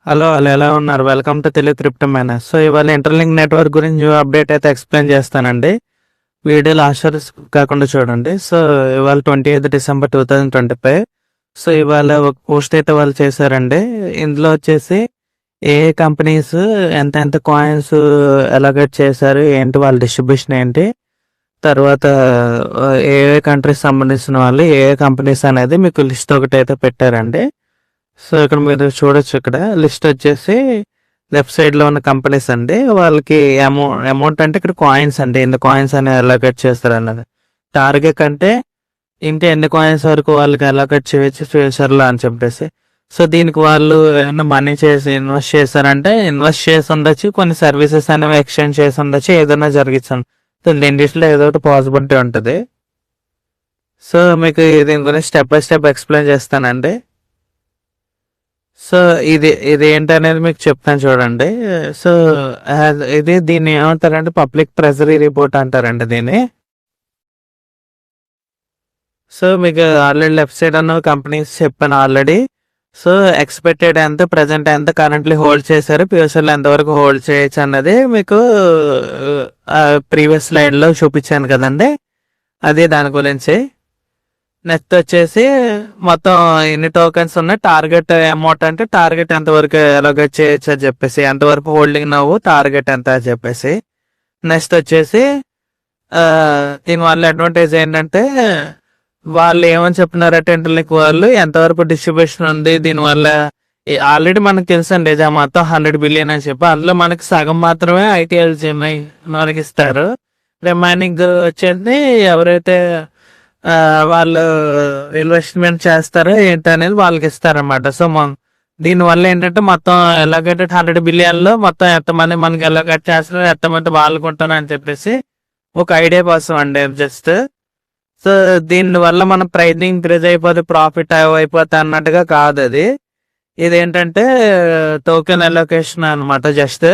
Hello hello ఎలా ఉన్నారు? Welcome to Telugu crypto miners. So ఇవాళ ఇంటర్లింక్ నెట్వర్క్ గురించి అప్డేట్ అయితే ఎక్స్ప్లెయిన్ చేస్తానండి. వీడియో లాస్ట్ వరకు కాకుండా చూడండి. సో ఇవాళ 28 డిసెంబర్ 2025. సో ఇవాళ ఒక పోస్ట్ అయితే వాళ్ళు చేశారండి. ఇందులో వచ్చేసి ఏ కంపెనీస్ ఎంత ఎంత కాయిన్స్ ఎలాగేట్ చేశారు, ఏంటి వాళ్ళ డిస్ట్రిబ్యూషన్ ఏంటి, తర్వాత ఏ ఏ కంట్రీస్ సంబంధించిన వాళ్ళు ఏ ఏ కంపెనీస్ అనేది మీకు లిస్ట్ ఒకటి అయితే పెట్టారండి. సో ఇక్కడ మీరు చూడొచ్చు, ఇక్కడ లిస్ట్ వచ్చేసి లెఫ్ట్ సైడ్ లో ఉన్న కంపెనీస్ అండి. వాళ్ళకి అమౌంట్ అంటే ఇక్కడ కాయిన్స్ అండి, ఎన్ని కాయిన్స్ అని అలొకేట్ చేస్తారు అన్నది. టార్గెట్ అంటే ఇంటి ఎన్ని కాయిన్స్ వరకు వాళ్ళకి అలొకేట్ చేయొచ్చు ఫ్యూచర్ లో అని చెప్పేసి. సో దీనికి వాళ్ళు ఏమన్నా మనీ చేసి ఇన్వెస్ట్ చేశారంటే ఇన్వెస్ట్ చేసి ఉండొచ్చు, కొన్ని సర్వీసెస్ అనేవి ఎక్స్చేంజ్ చేసి ఉండొచ్చు, ఏదైనా జరిగించాను. సో రెండిట్లో ఏదో ఒకటి పాసిబిలిటీ ఉంటుంది. సో మీకు దీని గురించి స్టెప్ బై స్టెప్ ఎక్స్ప్లెయిన్ చేస్తానండి. సో ఇది ఏంటనేది మీకు చెప్తాను చూడండి. సో దీన్ని ఏమంటారంటే పబ్లిక్ ట్రెజరీ రిపోర్ట్ అంటారండి దీన్ని. సో మీకు ఆల్రెడీ లెఫ్ట్ సైడ్ అన్న కంపెనీస్ చెప్పాను ఆల్రెడీ. సో ఎక్స్పెక్టెడ్ ఎంత, ప్రజెంట్ ఎంత కరెంట్లీ హోల్డ్ చేశారు, ఫ్యూచర్లో ఎంతవరకు హోల్డ్ చేయొచ్చు అన్నది మీకు ప్రీవియస్ స్లైడ్లో చూపించాను కదండి, అదే దాని గురించి. నెక్స్ట్ వచ్చేసి మొత్తం ఎన్ని టోకెన్స్ ఉన్నాయి, టార్గెట్ అమౌంట్ అంటే టార్గెట్ ఎంతవరకు ఎలాగేట్ చేయొచ్చు అని చెప్పేసి, ఎంతవరకు హోల్డింగ్ నవ్వు, టార్గెట్ ఎంత అని చెప్పేసి. నెక్స్ట్ వచ్చేసి దీనివల్ల అడ్వాంటేజ్ ఏంటంటే వాళ్ళు ఏమని చెప్తున్నారంటే ఇంటర్లింక్ వాళ్ళు ఎంతవరకు డిస్ట్రిబ్యూషన్ ఉంది దీనివల్ల. ఆల్రెడీ మనకు తెలుసండి మొత్తం 100 బిలియన్ అని చెప్పి, అందులో మనకి సగం మాత్రమే ఐటీఎల్జీఎంఐ మనకి ఇస్తారు. రిమైనింగ్ వచ్చేసి ఎవరైతే వాళ్ళు ఇన్వెస్ట్మెంట్ చేస్తారో ఏంటనేది వాళ్ళకి ఇస్తారనమాట. సో దీనివల్ల ఏంటంటే మొత్తం ఎలాగైతే 100 బిలియన్లో మొత్తం ఎంతమంది మనకి ఎలాగైతే చేస్తారు, ఎంతమంది వాళ్ళకుంటారు అని చెప్పేసి ఒక ఐడియా కోసం అండి జస్ట్. సో దీనివల్ల మన ప్రైజింగ్ ఇంక్రీజ్ అయిపోతే ప్రాఫిట్ అయిపోతే అన్నట్టుగా కాదు అది. ఇదేంటంటే టోకెన్ అలొకేషన్ అనమాట జస్ట్.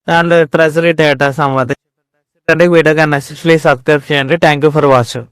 దాంట్లో ట్రెజరీ డేటా సంబంధించి వీడియో కానీ ప్లీజ్ సబ్స్క్రైబ్ చేయండి. Thank you for watching.